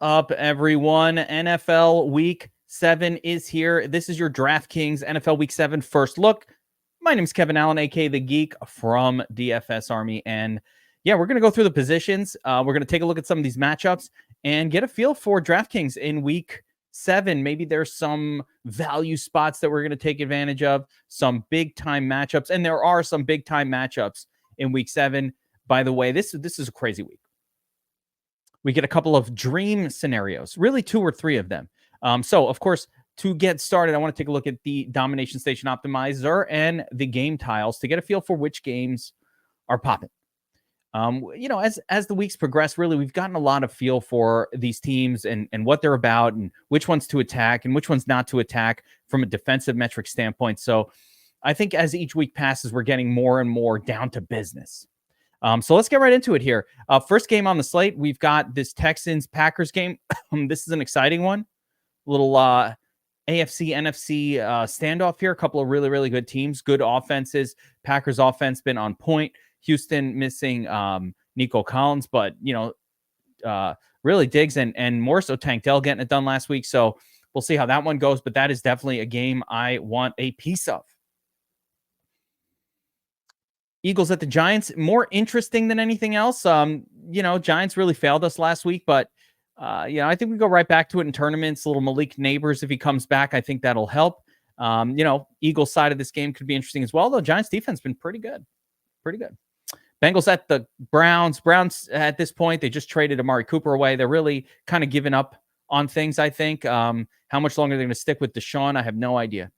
up, everyone? NFL Week 7 is here. This is your DraftKings NFL Week 7 first look. My name is Kevin Allen, aka the Geek from DFS Army. And yeah, we're going to go through the positions. We're going to take a look at some of these matchups and get a feel for DraftKings in Week 7. Maybe there's some value spots that we're going to take advantage of, some big-time matchups. And there are some big-time matchups in Week 7. By the way, this is a crazy week. We get a couple of dream scenarios, really 2 or 3 of them. So, of course, to get started, I want to take a look at the Domination Station Optimizer and the game tiles to get a feel for which games are popping. As the weeks progress, really, we've gotten a lot of feel for these teams and what they're about and which ones to attack and which ones not to attack from a defensive metric standpoint. So I think as each week passes, we're getting more and more down to business. So let's get right into it here. First game on the slate, we've got this Texans-Packers game. This is an exciting one. Little AFC, NFC standoff here. A couple of really, really good teams, good offenses. Packers offense been on point. Houston missing Nico Collins, but, really Diggs and more so Tank Dell getting it done last week. So we'll see how that one goes, but that is definitely a game I want a piece of. Eagles at the Giants, more interesting than anything else. Giants really failed us last week, but I think we go right back to it in tournaments. A little Malik Neighbors, if he comes back, I think that'll help. Eagles side of this game could be interesting as well, though. Giants defense been pretty good. Bengals at the Browns. Browns at this point, they just traded Amari Cooper away. They're really kind of giving up on things, I think. How much longer they're going to stick with Deshaun, I have no idea.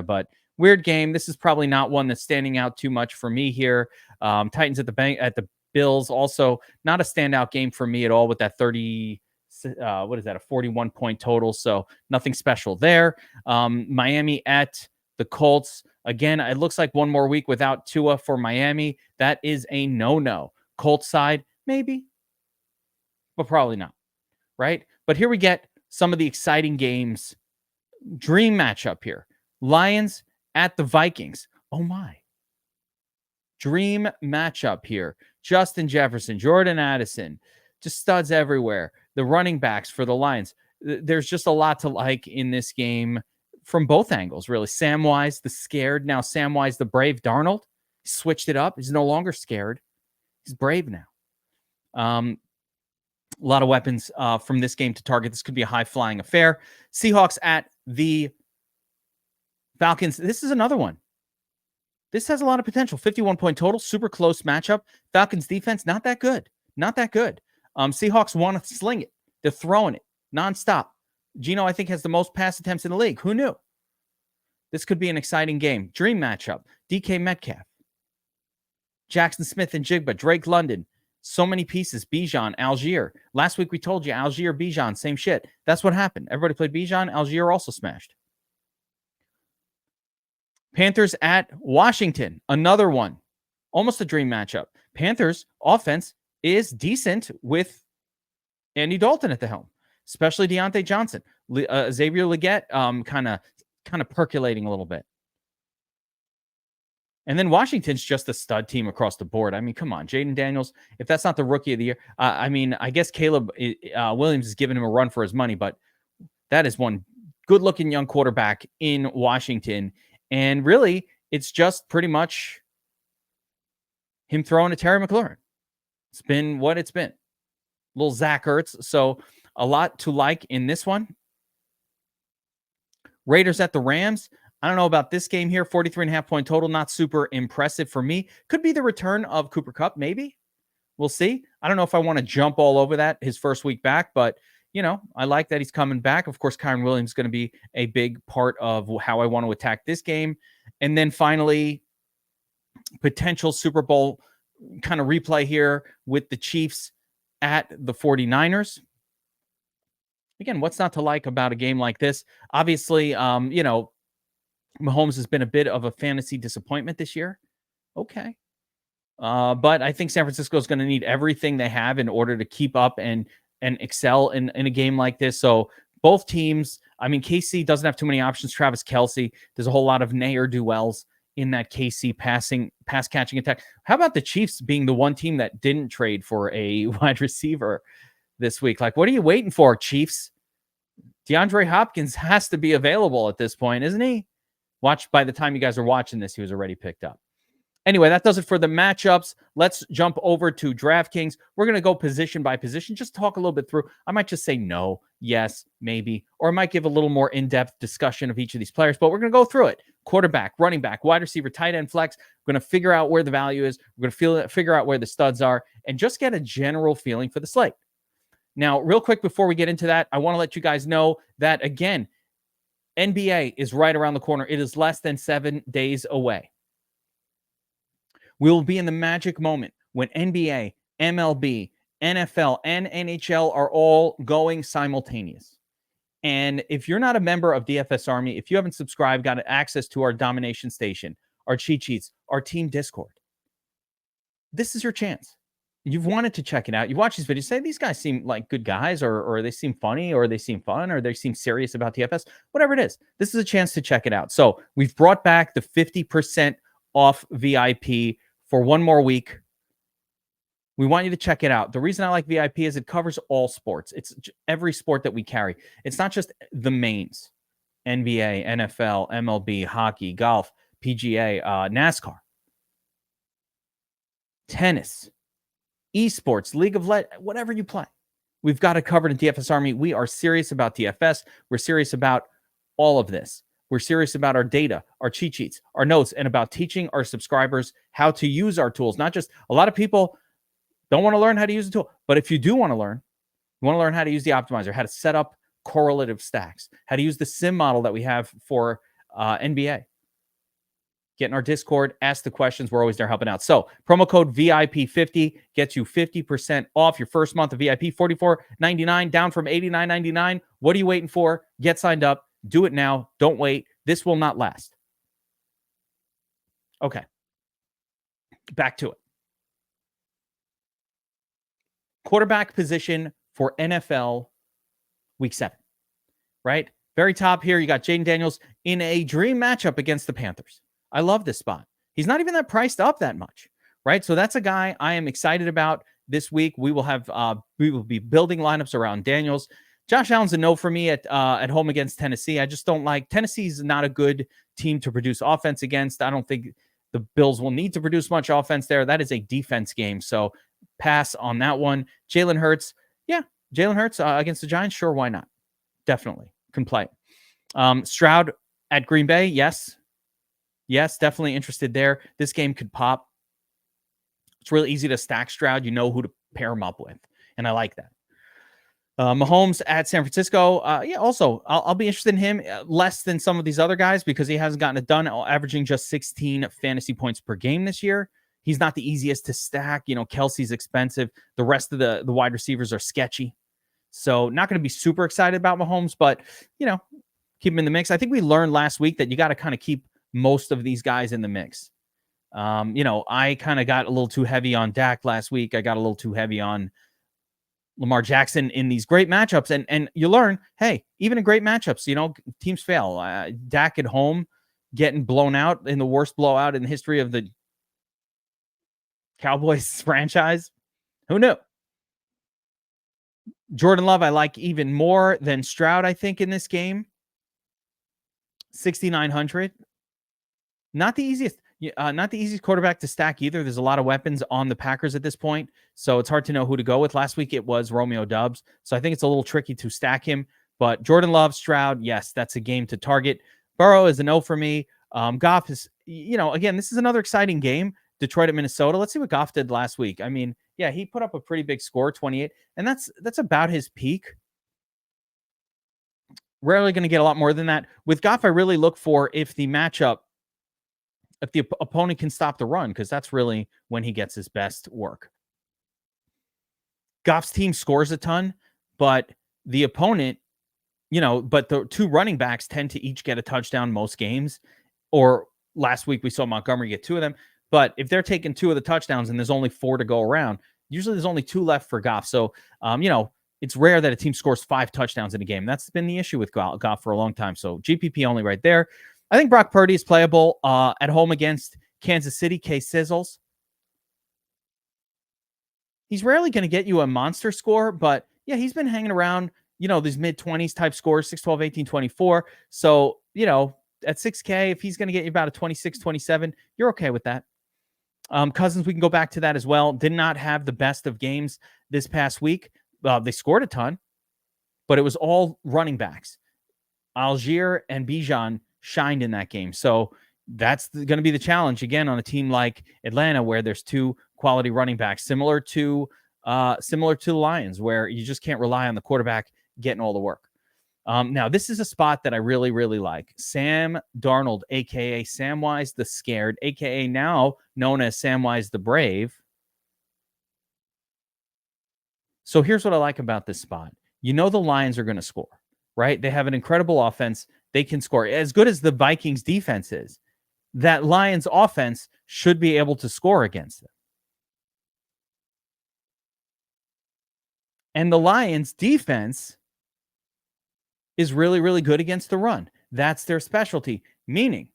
But weird game. This is probably not one that's standing out too much for me here. Titans at the Bills, also not a standout game for me at all with that 41-point total. So nothing special there. Miami at the Colts. Again, it looks like one more week without Tua for Miami. That is a no-no. Colts side, maybe, but probably not, right? But here we get some of the exciting games. Dream matchup here. Lions at the Vikings. Oh my. Dream matchup here. Justin Jefferson, Jordan Addison, just studs everywhere. The running backs for the Lions. There's just a lot to like in this game from both angles, really. Samwise, the scared. Now Samwise, the brave. Darnold, he switched it up. He's no longer scared. He's brave now. A lot of weapons from this game to target. This could be a high-flying affair. Seahawks at the Falcons. This is another one. This has a lot of potential. 51-point total, super close matchup. Falcons defense, not that good. Seahawks want to sling it. They're throwing it nonstop. Geno, I think, has the most pass attempts in the league. Who knew? This could be an exciting game. Dream matchup. DK Metcalf. Jackson Smith and Jigba. Drake London. So many pieces. Bijan, Algier. Last week we told you Algier, Bijan, same shit. That's what happened. Everybody played Bijan. Algier also smashed. Panthers at Washington, another one. Almost a dream matchup. Panthers offense is decent with Andy Dalton at the helm, especially Deontay Johnson. Xavier Legette kind of percolating a little bit. And then Washington's just a stud team across the board. I mean, come on, Jaden Daniels, if that's not the rookie of the year. I guess Caleb Williams is giving him a run for his money, but that is one good-looking young quarterback in Washington. And really, it's just pretty much him throwing to Terry McLaurin. It's been what it's been. Little Zach Ertz. So a lot to like in this one. Raiders at the Rams. I don't know about this game here. 43.5-point total. Not super impressive for me. Could be the return of Cooper Kupp, maybe. We'll see. I don't know if I want to jump all over that his first week back, but I like that he's coming back. Of course, Kyren Williams is going to be a big part of how I want to attack this game. And then finally, potential Super Bowl kind of replay here with the Chiefs at the 49ers. Again, what's not to like about a game like this? Obviously, Mahomes has been a bit of a fantasy disappointment this year. Okay. But I think San Francisco is going to need everything they have in order to keep up and excel in a game like this. So both teams, KC doesn't have too many options. Travis Kelce, there's a whole lot of ne'er-do-wells in that KC pass-catching attack. How about the Chiefs being the one team that didn't trade for a wide receiver? this week. Like, what are you waiting for, Chiefs? DeAndre Hopkins has to be available at this point, isn't he? Watch, by the time you guys are watching this, he was already picked up. Anyway, that does it for the matchups. Let's jump over to DraftKings. We're going to go position by position, just talk a little bit through. I might just say no, yes, maybe, or I might give a little more in-depth discussion of each of these players, but we're going to go through it. Quarterback, running back, wide receiver, tight end, flex. We're going to figure out where the value is. We're going to figure out where the studs are and just get a general feeling for the slate. Now, real quick before we get into that, I want to let you guys know that, again, NBA is right around the corner. It is less than 7 days away. We will be in the magic moment when NBA, MLB, NFL, and NHL are all going simultaneous. And if you're not a member of DFS Army, if you haven't subscribed, got access to our domination station, our cheat sheets, our team Discord, this is your chance. You've wanted to check it out. You watch these videos, say these guys seem like good guys, or they seem funny, or they seem fun, or they seem serious about DFS, whatever it is. This is a chance to check it out. So we've brought back the 50% off VIP for one more week. We want you to check it out. The reason I like VIP is it covers all sports. It's every sport that we carry. It's not just the mains. NBA, NFL, MLB, hockey, golf, PGA, NASCAR, tennis, esports, League of Legends, whatever you play. We've got it covered in DFS Army. We are serious about DFS. We're serious about all of this. We're serious about our data, our cheat sheets, our notes, and about teaching our subscribers how to use our tools. Not just a lot of people don't want to learn how to use the tool, but if you do want to learn, you want to learn how to use the optimizer, how to set up correlative stacks, how to use the sim model that we have for NBA. Get in our Discord, ask the questions. We're always there helping out. So promo code VIP50 gets you 50% off your first month of VIP, $44.99 down from $89.99. What are you waiting for? Get signed up. Do it now. Don't wait. This will not last. Okay. Back to it. Quarterback position for NFL Week 7, right? Very top here, you got Jaden Daniels in a dream matchup against the Panthers. I love this spot. He's not even that priced up that much, right? So that's a guy I am excited about this week. We will be building lineups around Daniels. Josh Allen's a no for me at home against Tennessee. I just don't like Tennessee's not a good team to produce offense against. I don't think the Bills will need to produce much offense there. That is a defense game. So pass on that one. Jalen Hurts. Yeah, Jalen Hurts against the Giants. Sure, why not? Definitely can play. Stroud at Green Bay. Yes, definitely interested there. This game could pop. It's really easy to stack Stroud. You know who to pair him up with, and I like that. Mahomes at San Francisco. Also, I'll be interested in him less than some of these other guys because he hasn't gotten it done, averaging just 16 fantasy points per game this year. He's not the easiest to stack. You know, Kelsey's expensive. The rest of the wide receivers are sketchy. So not going to be super excited about Mahomes, but, you know, keep him in the mix. I think we learned last week that you got to kind of keep most of these guys in the mix. I kind of got a little too heavy on Dak last week. I got a little too heavy on Lamar Jackson in these great matchups. And you learn, hey, even in great matchups, you know, teams fail. Dak at home getting blown out in the worst blowout in the history of the Cowboys franchise. Who knew? Jordan Love, I like even more than Stroud, I think, in this game. 6,900. Not the easiest quarterback to stack either. There's a lot of weapons on the Packers at this point, so it's hard to know who to go with. Last week it was Romeo Doubs, so I think it's a little tricky to stack him. But Jordan Love, Stroud, yes, that's a game to target. Burrow is a no for me. Goff is, again, this is another exciting game. Detroit at Minnesota. Let's see what Goff did last week. I mean, yeah, he put up a pretty big score, 28, and that's about his peak. Rarely going to get a lot more than that. With Goff, I really look for if the opponent can stop the run, because that's really when he gets his best work. Goff's team scores a ton, but the opponent, but the two running backs tend to each get a touchdown most games. Or last week we saw Montgomery get 2 of them. But if they're taking 2 of the touchdowns and there's only 4 to go around, usually there's only 2 left for Goff. So, it's rare that a team scores 5 touchdowns in a game. That's been the issue with Goff for a long time. So GPP only right there. I think Brock Purdy is playable at home against Kansas City. Sizzles. He's rarely going to get you a monster score, but, yeah, he's been hanging around, these mid-20s type scores, 6, 12, 18, 24. So, at 6K, if he's going to get you about a 26, 27, you're okay with that. Cousins, we can go back to that as well. Did not have the best of games this past week. They scored a ton, but it was all running backs. Algier and Bijan shined in that game. So that's going to be the challenge again on a team like Atlanta, where there's two quality running backs, similar to the Lions, where you just can't rely on the quarterback getting all the work. Now, this is a spot that I really, really like. Sam Darnold, a.k.a. Samwise the Scared, a.k.a. now known as Samwise the Brave. So here's what I like about this spot. The Lions are going to score, right? They have an incredible offense. They can score. As good as the Vikings defense is, that Lions offense should be able to score against them. And the Lions defense is really, really good against the run. That's their specialty, meaning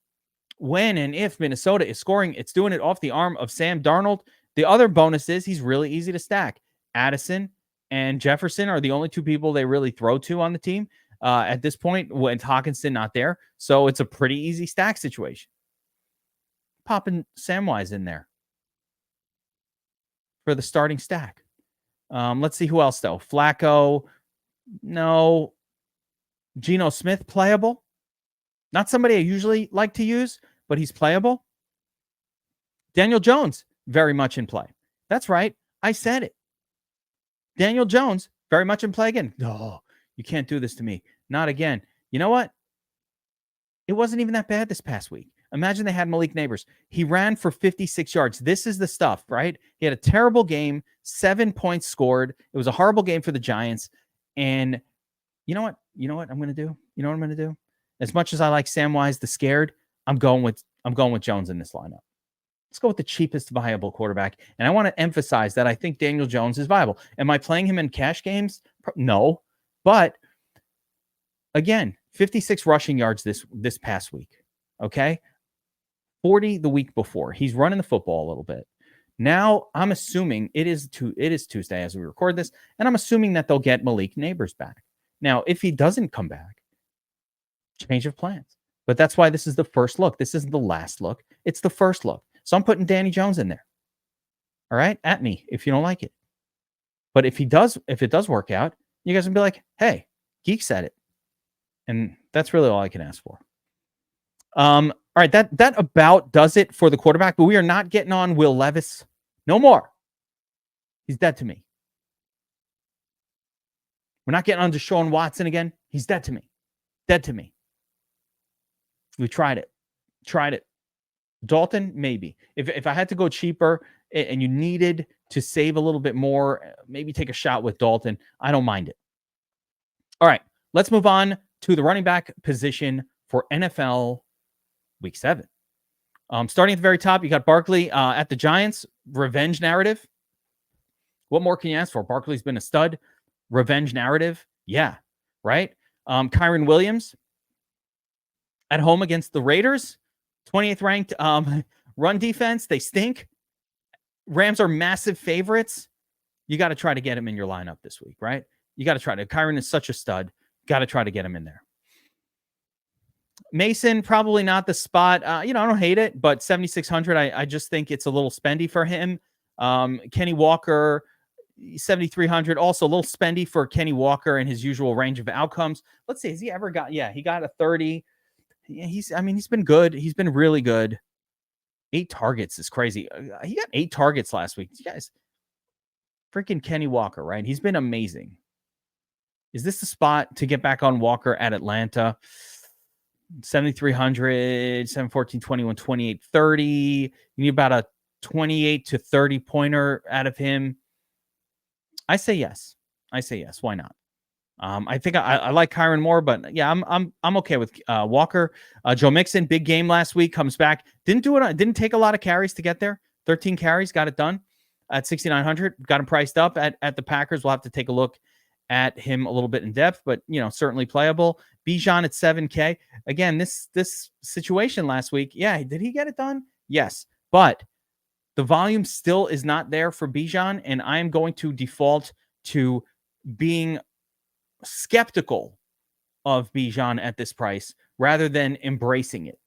when and if Minnesota is scoring, it's doing it off the arm of Sam Darnold. The other bonus is he's really easy to stack. Addison and Jefferson are the only two people they really throw to on the team at this point when Hawkinson not there. So it's a pretty easy stack situation. Popping Samwise in there for the starting stack. Let's see who else, though. Flacco, no. Geno Smith, playable. Not somebody I usually like to use, but he's playable. Daniel Jones, very much in play. That's right. I said it. Daniel Jones, very much in play again. No, you can't do this to me. Not again. You know what? It wasn't even that bad this past week. Imagine they had Malik Neighbors. He ran for 56 yards. This is the stuff, right? He had a terrible game, 7 points scored. It was a horrible game for the Giants. And you know what? I'm going to do? You know what I'm going to do? As much as I like Samwise the Scared, I'm going with Jones in this lineup. Let's go with the cheapest viable quarterback. And I want to emphasize that I think Daniel Jones is viable. Am I playing him in cash games? No. But again, 56 rushing yards this past week. Okay? 40 the week before. He's running the football a little bit. Now, I'm assuming it is Tuesday as we record this, and I'm assuming that they'll get Malik Neighbors back. Now, if he doesn't come back, change of plans. But that's why this is the first look. This isn't the last look. It's the first look. So I'm putting Danny Jones in there. All right? At me if you don't like it. But if it does work out, you guys will be like, hey, Geek said it. And that's really all I can ask for. All right, that about does it for the quarterback, but we are not getting on Will Levis. No more. He's dead to me. We're not getting on Deshaun Watson again. He's dead to me. Dead to me. We tried it. Dalton, maybe. If I had to go cheaper and you needed to save a little bit more, maybe take a shot with Dalton. I don't mind it. All right, let's move on to the running back position for NFL Week 7. Starting at the very top, you got Barkley at the Giants. Revenge narrative. What more can you ask for? Barkley's been a stud. Revenge narrative. Yeah, right? Kyron Williams at home against the Raiders. 28th ranked run defense. They stink. Rams are massive favorites. You got to try to get him in your lineup this week, right? You got to try to. Kyron is such a stud. Got to try to get him in there. Mason, probably not the spot. I don't hate it, but 7,600, I just think it's a little spendy for him. Kenny Walker, 7,300, also a little spendy for Kenny Walker and his usual range of outcomes. Let's see, has he ever got, he got a 30. Yeah, he's been good. He's been really good. 8 targets is crazy. He got 8 targets last week. You guys, freaking Kenny Walker, right? He's been amazing. Is this the spot to get back on Walker at Atlanta? 7,300, 714, 21, 28, 30. You need about a 28 to 30 pointer out of him. I say yes. Why not? I think I like Kyron more, but yeah, I'm okay with Walker. Joe Mixon, big game last week, comes back. Didn't take a lot of carries to get there. 13 carries, got it done at 6,900. Got him priced up at the Packers. We'll have to take a look at him a little bit in depth, but certainly playable. Bijan at 7K. Again, this situation last week, did he get it done? Yes, but the volume still is not there for Bijan, and I am going to default to being skeptical of Bijan at this price rather than embracing it.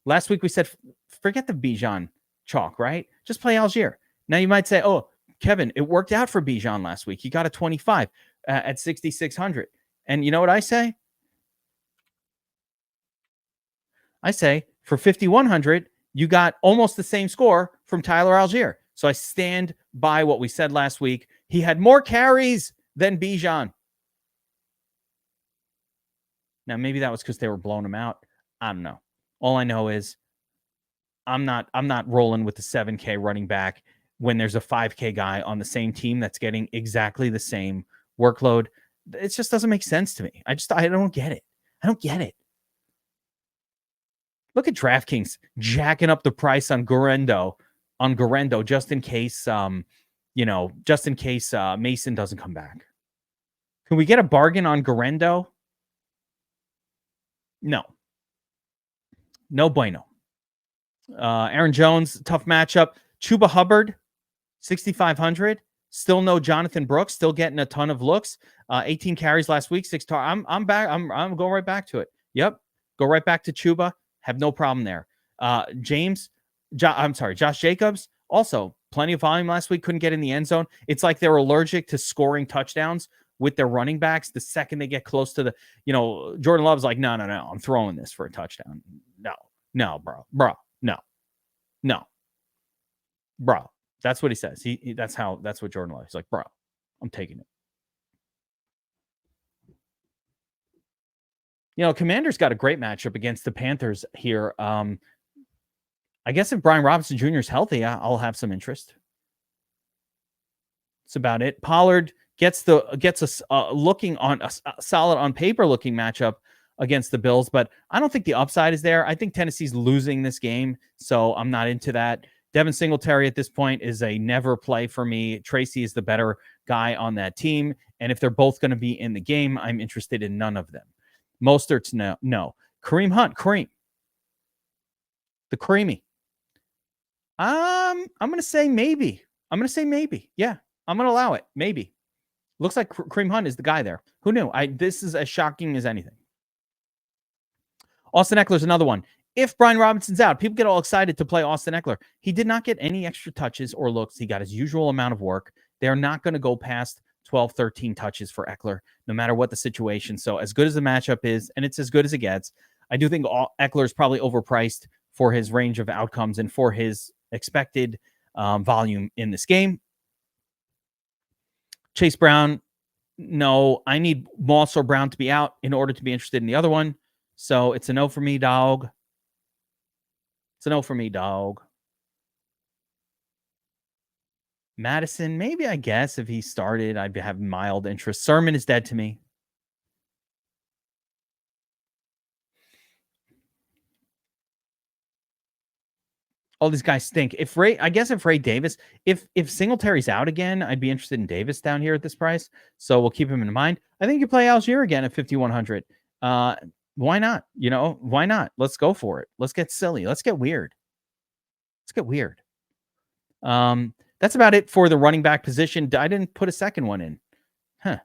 Last week we said, forget the Bijan chalk, right? Just play Algier. Now you might say, oh, Kevin, it worked out for Bijan last week. He got a 25 at 6,600. And you know what I say? I say for 5,100, you got almost the same score from Tyler Algier. So I stand by what we said last week. He had more carries than Bijan. Now, maybe that was because they were blowing him out. I don't know. All I know is I'm not rolling with the 7K running back when there's a 5K guy on the same team that's getting exactly the same workload. It just doesn't make sense to me. I don't get it. I don't get it. Look at DraftKings jacking up the price on Guerendo just in case Mason doesn't come back. Can we get a bargain on Guerendo? No bueno. Aaron Jones, tough matchup. Chuba Hubbard, 6,500. Still no Jonathan Brooks. Still getting a ton of looks. 18 carries last week. 6 targets. I'm back. I'm going right back to it. Yep. Go right back to Chuba. Have no problem there. Josh Jacobs, also plenty of volume last week. Couldn't get in the end zone. It's like they're allergic to scoring touchdowns with their running backs. The second they get close to Jordan Love's like, no. I'm throwing this for a touchdown. No, bro. Bro. That's what he says. That's what Jordan Love. He's like, bro, I'm taking it. Commanders got a great matchup against the Panthers here. I guess if Brian Robinson Jr. is healthy, I'll have some interest. That's about it. Pollard gets us looking on a solid on paper looking matchup against the Bills, but I don't think the upside is there. I think Tennessee's losing this game, so I'm not into that. Devin Singletary at this point is a never play for me. Tracy is the better guy on that team, and if they're both going to be in the game, I'm interested in none of them. Mostert's no. Kareem Hunt, the creamy. I'm going to say maybe. Yeah, I'm going to allow it. Maybe. Looks like Kareem Hunt is the guy there. Who knew? This is as shocking as anything. Austin Eckler's another one. If Brian Robinson's out, people get all excited to play Austin Eckler. He did not get any extra touches or looks. He got his usual amount of work. They're not going to go past 12, 13 touches for Eckler, no matter what the situation. So as good as the matchup is, and it's as good as it gets, I do think Eckler is probably overpriced for his range of outcomes and for his expected volume in this game. Chase Brown, no. I need Moss or Brown to be out in order to be interested in the other one. So it's a no for me, dog. Madison, maybe, I guess, if he started, I'd have mild interest. Sermon is dead to me. All these guys stink. If Ray Davis, if Singletary's out again, I'd be interested in Davis down here at this price. So we'll keep him in mind. I think you play Algier again at 5,100. Why not? Why not? Let's go for it. Let's get silly. Let's get weird. That's about it for the running back position. I didn't put a second one in. Let's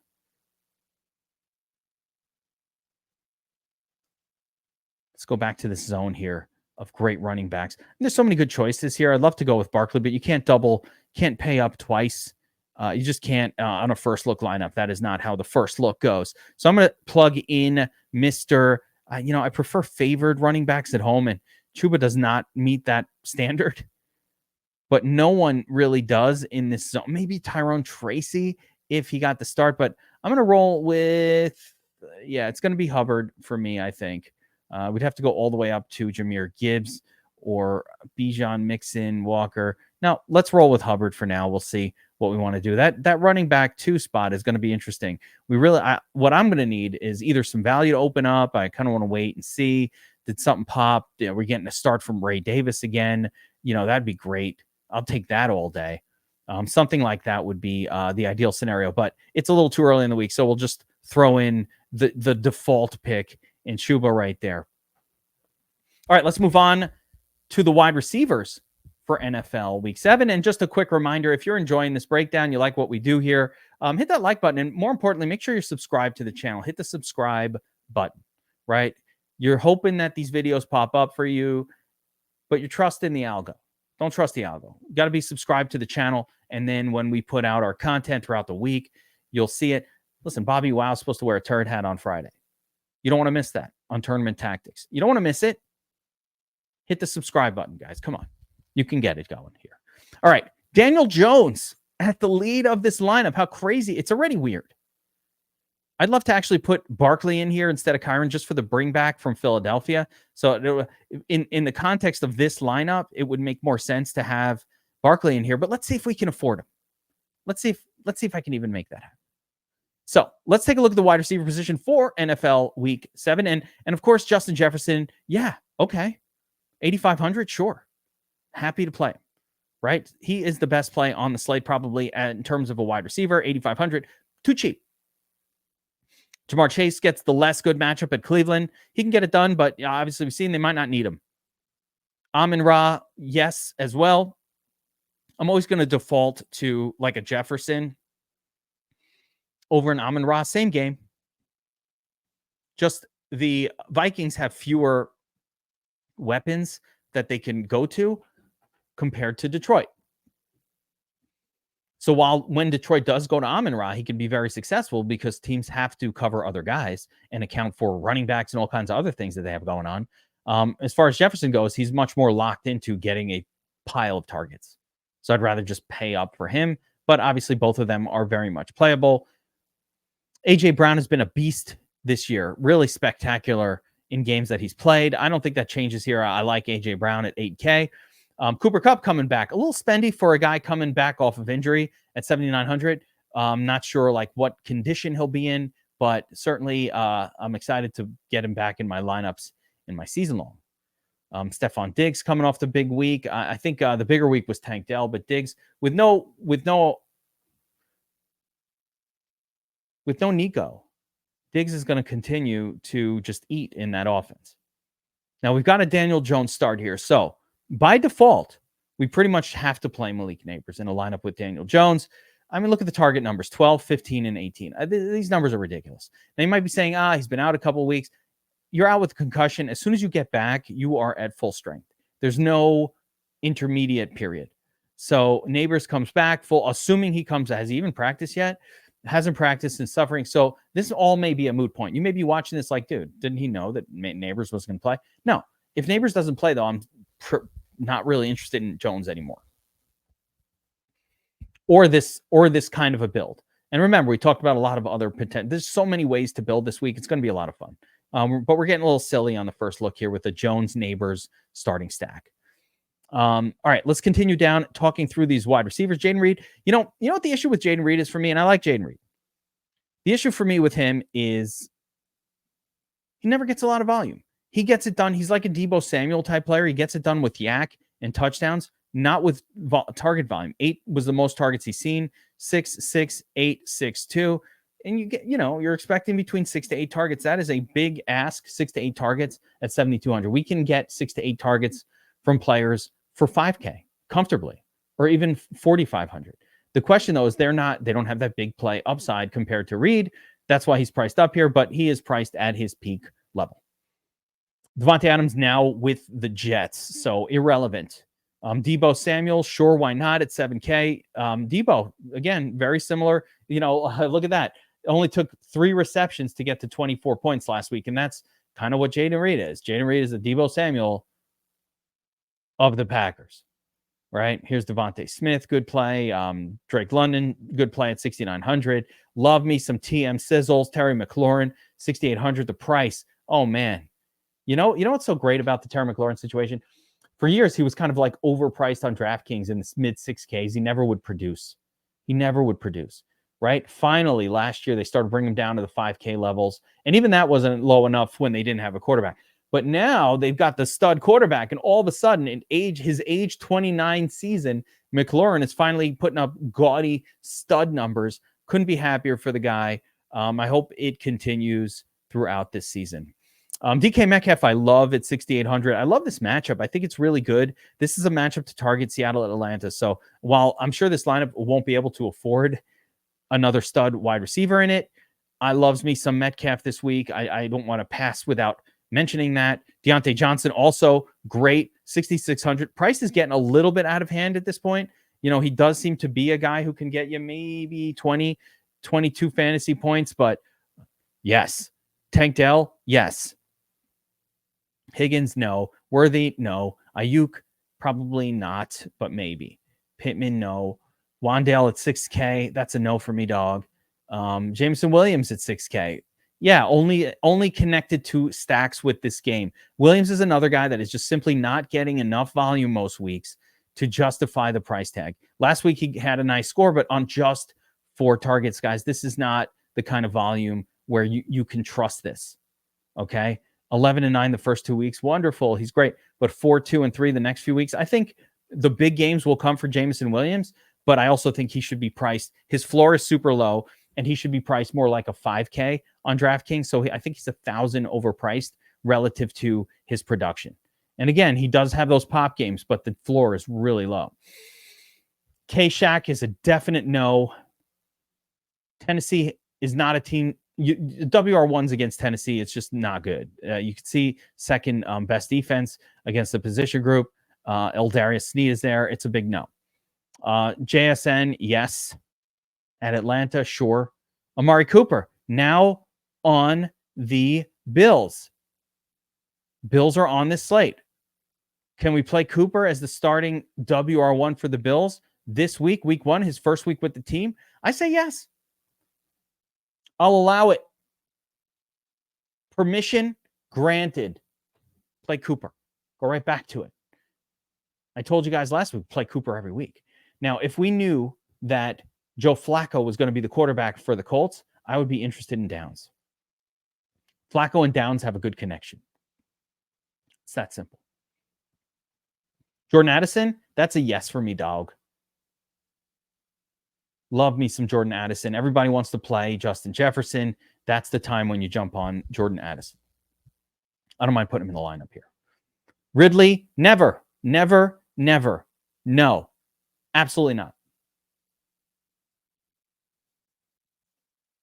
go back to this zone here of great running backs. And there's so many good choices here. I'd love to go with Barkley, but you can't pay up twice. You just can't on a first look lineup. That is not how the first look goes. So I'm going to plug in Mr. I prefer favored running backs at home, and Chuba does not meet that standard. But no one really does in this zone. Maybe Tyrone Tracy if he got the start, but I'm going to roll with, it's going to be Hubbard for me, I think. We'd have to go all the way up to Jahmyr Gibbs or Bijan, Mixon, Walker. Now, let's roll with Hubbard for now. We'll see what we want to do. That running back 2 spot is going to be interesting. What I'm going to need is either some value to open up. I kind of want to wait and see. Did something pop? We're getting a start from Ray Davis again. That'd be great. I'll take that all day. Something like that would be the ideal scenario, but it's a little too early in the week, so we'll just throw in the default pick in Chuba right there. All right, let's move on to the wide receivers. for NFL Week 7. And just a quick reminder, if you're enjoying this breakdown, you like what we do here, hit that like button. And more importantly, make sure you're subscribed to the channel. Hit the subscribe button, right? You're hoping that these videos pop up for you, but you're trusting the algo. Don't trust the algo. You got to be subscribed to the channel. And then when we put out our content throughout the week, you'll see it. Listen, Bobby Wow's supposed to wear a turd hat on Friday. You don't want to miss that on Tournament Tactics. You don't want to miss it. Hit the subscribe button, guys. Come on. You can get it going here. All right. Daniel Jones at the lead of this lineup. How crazy. It's already weird. I'd love to actually put Barkley in here instead of Kyron just for the bring back from Philadelphia. So in the context of this lineup, it would make more sense to have Barkley in here. But let's see if we can afford him. Let's see if I can even make that happen. So let's take a look at the wide receiver position for NFL Week 7. And of course, Justin Jefferson. Yeah. Okay. 8,500. Sure. Happy to play him, right? He is the best play on the slate, probably in terms of a wide receiver. 8,500. Too cheap. Jamar Chase gets the less good matchup at Cleveland. He can get it done, but obviously we've seen they might not need him. Amon-Ra, yes, as well. I'm always going to default to like a Jefferson over an Amon-Ra. Same game. Just the Vikings have fewer weapons that they can go to compared to Detroit. So when Detroit does go to Amon-Ra, he can be very successful because teams have to cover other guys and account for running backs and all kinds of other things that they have going on. As far as Jefferson goes, he's much more locked into getting a pile of targets. So I'd rather just pay up for him. But obviously, both of them are very much playable. A.J. Brown has been a beast this year, really spectacular in games that he's played. I don't think that changes here. I like A.J. Brown at 8K. Cooper Kupp coming back. A little spendy for a guy coming back off of injury at 7,900. Not sure like what condition he'll be in, but certainly I'm excited to get him back in my lineups in my season long. Stephon Diggs coming off the big week. I think the bigger week was Tank Dell, but Diggs with no Nico, Diggs is going to continue to just eat in that offense. Now we've got a Daniel Jones start here. So by default, we pretty much have to play Malik Nabers in a lineup with Daniel Jones. I mean, look at the target numbers, 12, 15, and 18. These numbers are ridiculous. Now, you might be saying, he's been out a couple of weeks. You're out with a concussion. As soon as you get back, you are at full strength. There's no intermediate period. So Nabers comes back full, assuming he comes. Has he even practiced yet? Hasn't practiced and suffering. So this all may be a moot point. You may be watching this like, dude, didn't he know that Nabers was going to play? No. If Nabers doesn't play, though, I'm not really interested in Jones anymore. Or this kind of a build. And remember, we talked about a lot of other potential. There's so many ways to build this week. It's going to be a lot of fun. But we're getting a little silly on the first look here with the Jones Nabers starting stack. All right, let's continue down talking through these wide receivers. Jayden Reed, you know what the issue with Jayden Reed is for me, and I like Jayden Reed. The issue for me with him is he never gets a lot of volume. He gets it done. He's like a Deebo Samuel type player. He gets it done with yak and touchdowns, not with target volume. 8 was the most targets he's seen. 6, 6, 8, 6, 2. And you're expecting between 6 to 8 targets. That is a big ask, 6 to 8 targets at 7,200. We can get 6 to 8 targets from players for 5K comfortably, or even 4,500. The question though is they don't have that big play upside compared to Reed. That's why he's priced up here, but he is priced at his peak level. Devontae Adams now with the Jets, so irrelevant. Deebo Samuel, sure, why not at 7K? Deebo, again, very similar. Look at that. Only took 3 receptions to get to 24 points last week, and that's kind of what Jayden Reed is. Jayden Reed is the Deebo Samuel of the Packers, right? Here's Devontae Smith, good play. Drake London, good play at 6,900. Love me some TM Sizzles. Terry McLaurin, 6,800. The price, oh man. You know what's so great about the Terry McLaurin situation? For years, he was kind of like overpriced on DraftKings in the mid 6Ks. He never would produce, right? Finally, last year, they started bringing him down to the 5K levels. And even that wasn't low enough when they didn't have a quarterback. But now they've got the stud quarterback. And all of a sudden, his age 29 season, McLaurin is finally putting up gaudy stud numbers. Couldn't be happier for the guy. I hope it continues throughout this season. DK Metcalf, I love at 6,800. I love this matchup. I think it's really good. This is a matchup to target Seattle at Atlanta. So while I'm sure this lineup won't be able to afford another stud wide receiver in it, I loves me some Metcalf this week. I don't want to pass without mentioning that. Deontay Johnson, also great, 6,600. Price is getting a little bit out of hand at this point. He does seem to be a guy who can get you maybe 20, 22 fantasy points, but yes. Tank Dell, yes. Higgins, no. Worthy, no. Ayuk, probably not, but maybe. Pittman, no. Wandale at 6K, that's a no for me, dog. Jameson Williams at 6K. Yeah, only connected to stacks with this game. Williams is another guy that is just simply not getting enough volume most weeks to justify the price tag. Last week, he had a nice score, but on just 4 targets, guys, this is not the kind of volume where you can trust this, okay? 11 and 9 the first 2 weeks. Wonderful. He's great. But 4, 2, and 3 the next few weeks. I think the big games will come for Jameson Williams, but I also think he should be priced. His floor is super low, and he should be priced more like a 5K on DraftKings. So I think he's 1,000 overpriced relative to his production. And again, he does have those pop games, but the floor is really low. K-Shack is a definite no. Tennessee is not a team. WR1s against Tennessee, it's just not good. You can see second best defense against the position group. Eldarius Sneed is there. It's a big no. JSN, yes. At Atlanta, sure. Amari Cooper, now on the Bills. Bills are on this slate. Can we play Cooper as the starting WR1 for the Bills this week, week 1, his first week with the team? I say yes. I'll allow it. Permission granted. Play Cooper. Go right back to it. I told you guys last week, play Cooper every week. Now, if we knew that Joe Flacco was going to be the quarterback for the Colts, I would be interested in Downs. Flacco and Downs have a good connection. It's that simple. Jordan Addison, that's a yes for me, dog. Love me some Jordan Addison. Everybody wants to play Justin Jefferson. That's the time when you jump on Jordan Addison. I don't mind putting him in the lineup here. Ridley, never. No, absolutely not.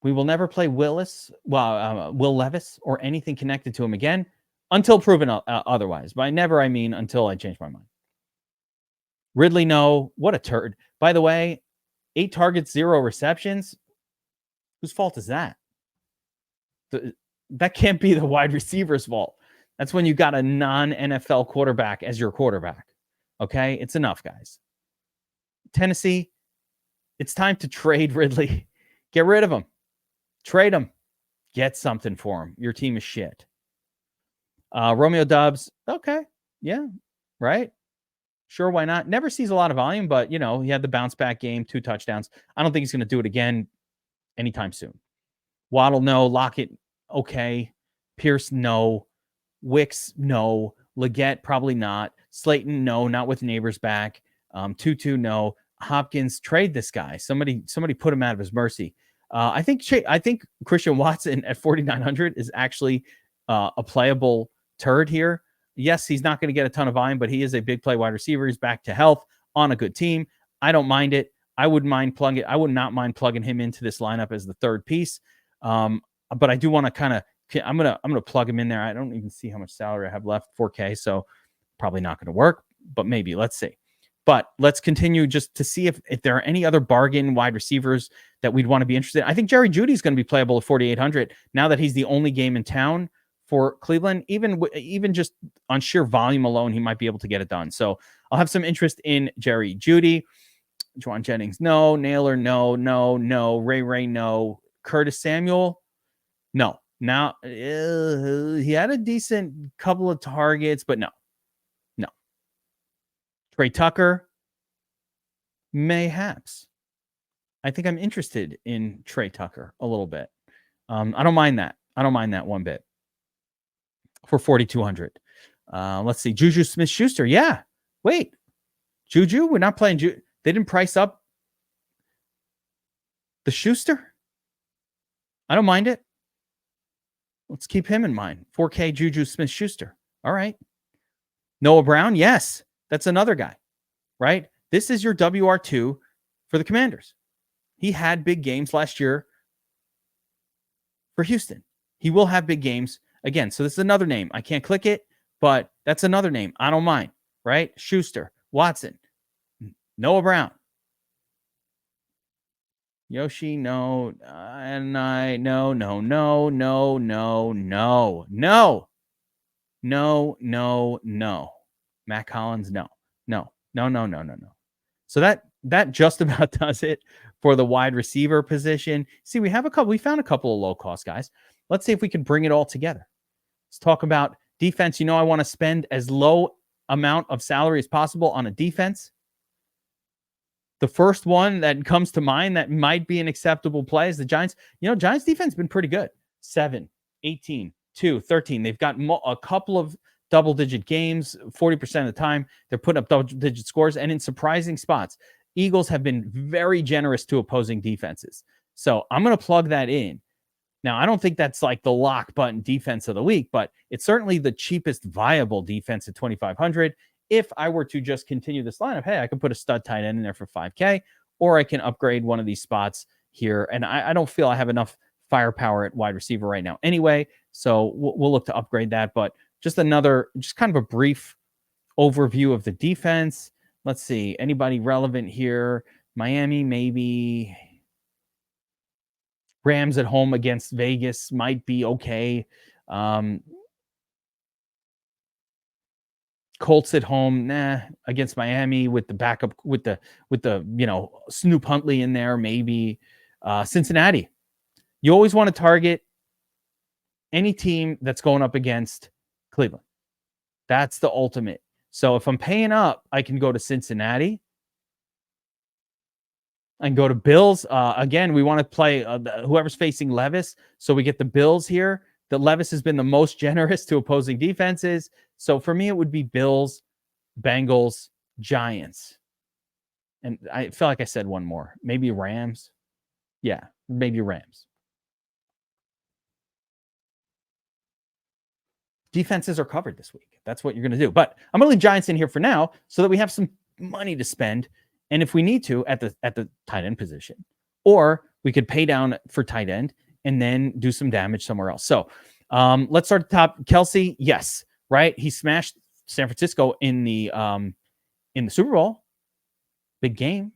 We will never play Will Levis or anything connected to him again until proven otherwise. By never, I mean until I change my mind. Ridley, no. What a turd. By the way, 8 targets, 0 receptions. Whose fault is that? That can't be the wide receiver's fault. That's when you got a non-NFL quarterback as your quarterback. Okay? It's enough, guys. Tennessee, it's time to trade Ridley. Get rid of him. Trade him. Get something for him. Your team is shit. Romeo Doubs, okay. Yeah, right? Sure, why not? Never sees a lot of volume, but, he had the bounce back game, 2 touchdowns. I don't think he's going to do it again anytime soon. Waddle, no. Lockett, okay. Pierce, no. Wicks, no. Leggett, probably not. Slayton, no. Not with Neighbors back. Tutu, no. Hopkins, trade this guy. Somebody put him out of his mercy. I think Christian Watson at 4,900 is actually a playable turd here. Yes, he's not going to get a ton of volume, but he is a big play wide receiver. He's back to health on a good team. I don't mind it. I would not mind plugging him into this lineup as the third piece. But I do want to kind of, I'm gonna plug him in there. I don't even see how much salary I have left, 4K, so probably not going to work, but maybe. Let's see. But let's continue just to see if there are any other bargain wide receivers that we'd want to be interested in. I think Jerry Jeudy's going to be playable at 4,800 now that he's the only game in town for Cleveland. Even just on sheer volume alone, he might be able to get it done. So I'll have some interest in Jerry Jeudy. Juwan Jennings, no. Naylor, no. Ray, no. Curtis Samuel, no. Now, he had a decent couple of targets, but no. Trey Tucker, mayhaps. I think I'm interested in Trey Tucker a little bit. I don't mind that. One bit. For 4,200. Let's see. Juju Smith-Schuster. Yeah. Wait. Juju? We're not playing Juju. They didn't price up the Schuster? I don't mind it. Let's keep him in mind. 4K Juju Smith-Schuster. All right. Noah Brown, yes, that's another guy, right? This is your WR2 for the Commanders. He had big games last year for Houston. He will have big games again. So this is another name. I can't click it, but that's another name. I don't mind, right? Schuster, Watson, Noah Brown, Yoshi, no, and I, no. Matt Collins, no. So that just about does it for the wide receiver position. See, we found a couple of low cost guys. Let's see if we can bring it all together. Let's talk about defense. I want to spend as low amount of salary as possible on a defense. The first one that comes to mind that might be an acceptable play is the Giants. Giants defense has been pretty good. 7, 18, 2, 13. They've got a couple of double-digit games. 40% of the time, they're putting up double-digit scores. And in surprising spots, Eagles have been very generous to opposing defenses. So I'm going to plug that in. Now, I don't think that's like the lock button defense of the week, but it's certainly the cheapest viable defense at 2,500. If I were to just continue this lineup, hey, I could put a stud tight end in there for 5K, or I can upgrade one of these spots here. And I don't feel I have enough firepower at wide receiver right now anyway, so we'll look to upgrade that. But just kind of a brief overview of the defense. Let's see, anybody relevant here? Miami, maybe. Rams at home against Vegas might be okay. Colts at home, against Miami with the backup, with the Snoop Huntley in there, maybe. Cincinnati. You always want to target any team that's going up against Cleveland. That's the ultimate. So if I'm paying up, I can go to Cincinnati. I can go to Bills. Again, we want to play whoever's facing Levis. So we get the Bills here. The Levis has been the most generous to opposing defenses. So for me, it would be Bills, Bengals, Giants. And I feel like I said one more. Maybe Rams. Yeah, maybe Rams. Defenses are covered this week. That's what you're going to do. But I'm going to leave Giants in here for now so that we have some money to spend. And if we need to at the tight end position, or we could pay down for tight end and then do some damage somewhere else. So let's start at the top. Kelsey, yes, right? He smashed San Francisco in the Super Bowl. Big game.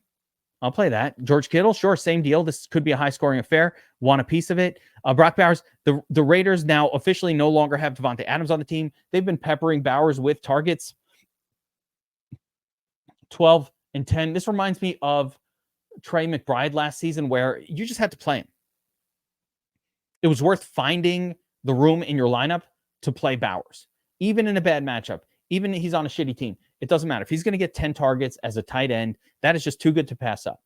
I'll play that. George Kittle, sure, same deal. This could be a high-scoring affair. Want a piece of it. Brock Bowers, the Raiders now officially no longer have Devontae Adams on the team. They've been peppering Bowers with targets. 12 and 10. This reminds me of Trey McBride last season, where you just had to play him. It was worth finding the room in your lineup to play Bowers. Even in a bad matchup, even if he's on a shitty team, it doesn't matter. If he's going to get 10 targets as a tight end, that is just too good to pass up.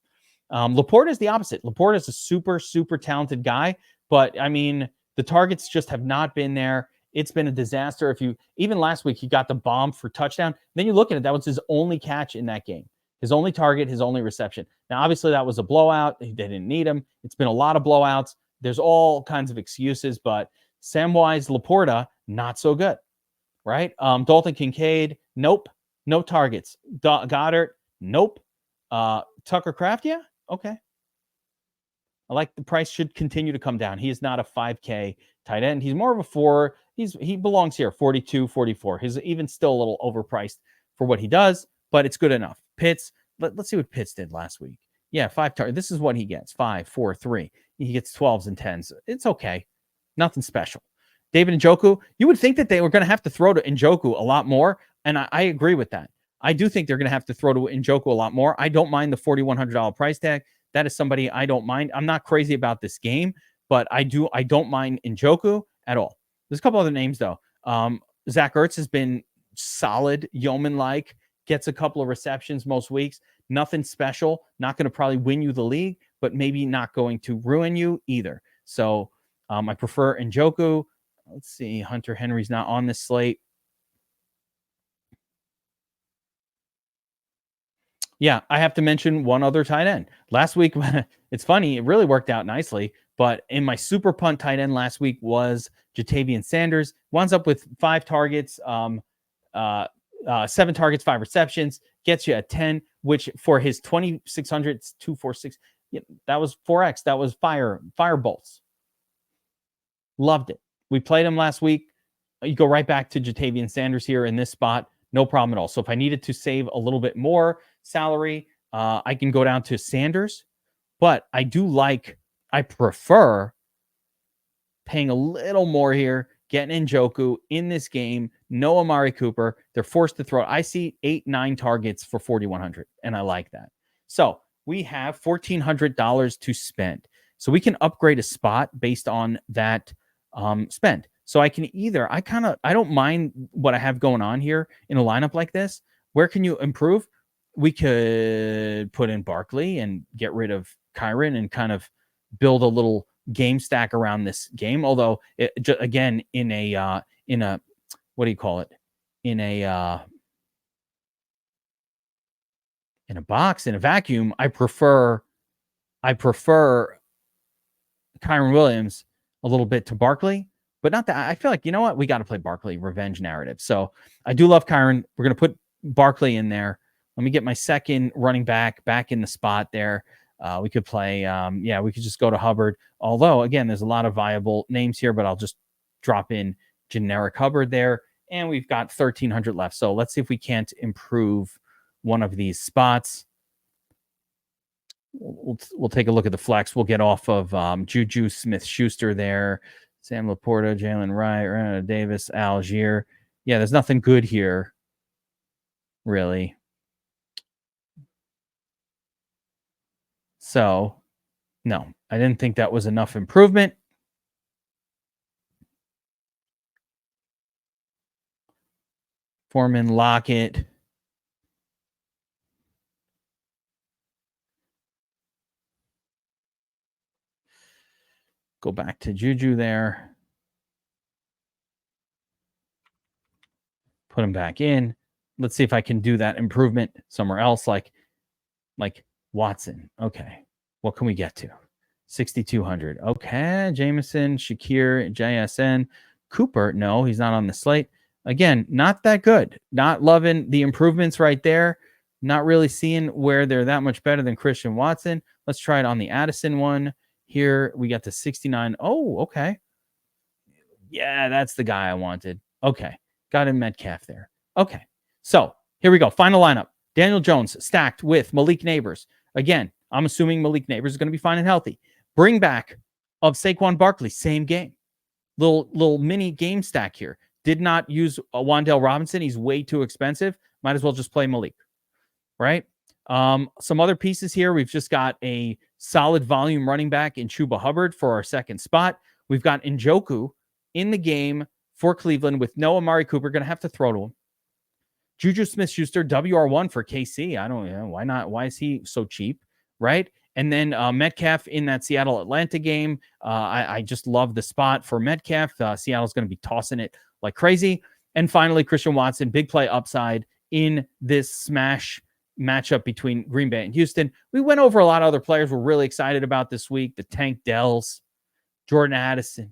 Laporta is the opposite. Laporta is a super, super talented guy, but I mean, the targets just have not been there. It's been a disaster. Even last week, he got the bomb for touchdown. Then you look at it, that was his only catch in that game. His only target, his only reception. Now, obviously, that was a blowout. They didn't need him. It's been a lot of blowouts. There's all kinds of excuses, but Samwise Laporta, not so good, right? Dalton Kincaid, nope. No targets. Goddard, nope. Tucker Kraft, yeah, okay. I like the price should continue to come down. He is not a 5K tight end. He's more of a 4. He belongs here, 42, 44. He's even still a little overpriced for what he does, but it's good enough. Pitts, let's see what Pitts did last week. Yeah, 5 targets. This is what he gets, 5, 4, 3. He gets 12s and 10s. It's okay. Nothing special. David Njoku, you would think that they were going to have to throw to Njoku a lot more, and I agree with that. I do think they're going to have to throw to Njoku a lot more. I don't mind the $4,100 price tag. That is somebody I don't mind. I'm not crazy about this game, but I don't mind Njoku at all. There's a couple other names, though. Zach Ertz has been solid, yeoman-like, gets a couple of receptions most weeks. Nothing special. Not going to probably win you the league, but maybe not going to ruin you either. So I prefer Njoku. Let's see. Hunter Henry's not on this slate. Yeah, I have to mention one other tight end. Last week, it's funny, it really worked out nicely. But in my super punt tight end last week was Jatavian Sanders. Winds up with 5 targets, 7 targets, 5 receptions, gets you a 10, which for his 2,600, 246, yeah, that was 4x. That was fire bolts. Loved it. We played him last week. You go right back to Jatavian Sanders here in this spot. No problem at all. So if I needed to save a little bit more salary, I can go down to Sanders. But I prefer paying a little more here, getting Njoku in this game. No Amari Cooper. They're forced to throw. I see 8-9 targets for 4,100, and I like that. So we have $1,400 to spend. So we can upgrade a spot based on that spend. So I can either, I don't mind what I have going on here in a lineup like this. Where can you improve? We could put in Barkley and get rid of Kyron and kind of build a little game stack around this game. Although, again, in a what do you call it? In a box, in a vacuum, I prefer Kyron Williams a little bit to Barkley, but not that. I feel like, you know what? We got to play Barkley revenge narrative. So I do love Kyron. We're going to put Barkley in there. Let me get my second running back in the spot there. We could play, we could just go to Hubbard. Although, again, there's a lot of viable names here, but I'll just drop in generic Hubbard there. And we've got 1,300 left. So let's see if we can't improve one of these spots. We'll take a look at the flex. We'll get off of Juju Smith-Schuster there, Sam Laporta, Jalen Wright, Davis, Algier. Yeah, there's nothing good here, really. So, no, I didn't think that was enough improvement. Foreman, Lockett. Go back to Juju there. Put him back in. Let's see if I can do that improvement somewhere else, like Watson. Okay. What can we get to? 6,200. Okay. Jameson, Shakir, JSN. Cooper. No, he's not on the slate. Again, not that good. Not loving the improvements right there. Not really seeing where they're that much better than Christian Watson. Let's try it on the Addison one. Here we got the 69. Oh, okay. Yeah, that's the guy I wanted. Okay. Got him Metcalf there. Okay. So here we go. Final lineup. Daniel Jones stacked with Malik Neighbors. Again, I'm assuming Malik Neighbors is going to be fine and healthy. Bring back of Saquon Barkley, same game. Little mini game stack here. Did not use Wan'Dale Robinson. He's way too expensive. Might as well just play Malik, right? Some other pieces here. We've just got a solid volume running back in Chuba Hubbard for our second spot. We've got Njoku in the game for Cleveland with no Amari Cooper. Going to have to throw to him. Juju Smith-Schuster, WR1 for KC. I don't know. Why not? Why is he so cheap, right? And then Metcalf in that Seattle-Atlanta game. I just love the spot for Metcalf. Seattle's going to be tossing it like crazy. And finally, Christian Watson, big play upside in this smash matchup between Green Bay and Houston. We went over a lot of other players we're really excited about this week. The Tank Dells, Jordan Addison,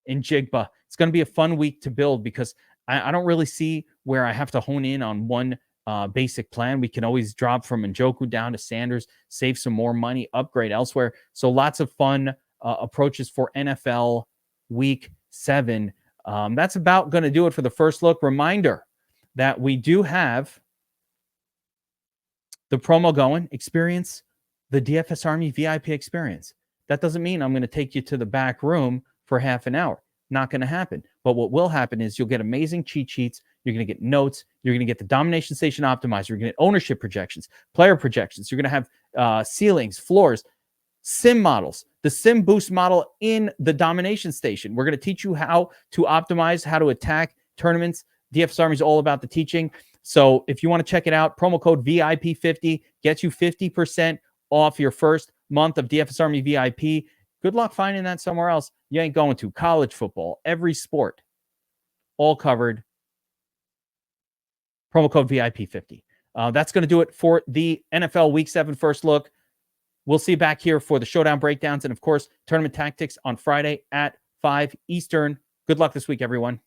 and Jigba. It's going to be a fun week to build because I don't really see where I have to hone in on one basic plan. We can always drop from Njoku down to Sanders, save some more money, upgrade elsewhere. So lots of fun approaches for NFL Week 7. That's about going to do it for the first look. Reminder that we do have the promo going. Experience the DFS Army VIP experience. That doesn't mean I'm going to take you to the back room for half an hour. Not going to happen. But what will happen is you'll get amazing cheat sheets. You're going to get notes. You're going to get the domination station optimizer. You're going to get ownership projections, player projections. You're going to have ceilings, floors, sim models, the sim boost model in the domination station. We're going to teach you how to optimize, how to attack tournaments. DFS Army is all about the teaching. So if you want to check it out, promo code VIP50 gets you 50% off your first month of DFS Army VIP. Good luck finding that somewhere else. You ain't going to. College football, every sport, all covered. Promo code VIP50. That's going to do it for the NFL Week 7 first look. We'll see you back here for the showdown breakdowns and, of course, tournament tactics on Friday at 5 Eastern. Good luck this week, everyone.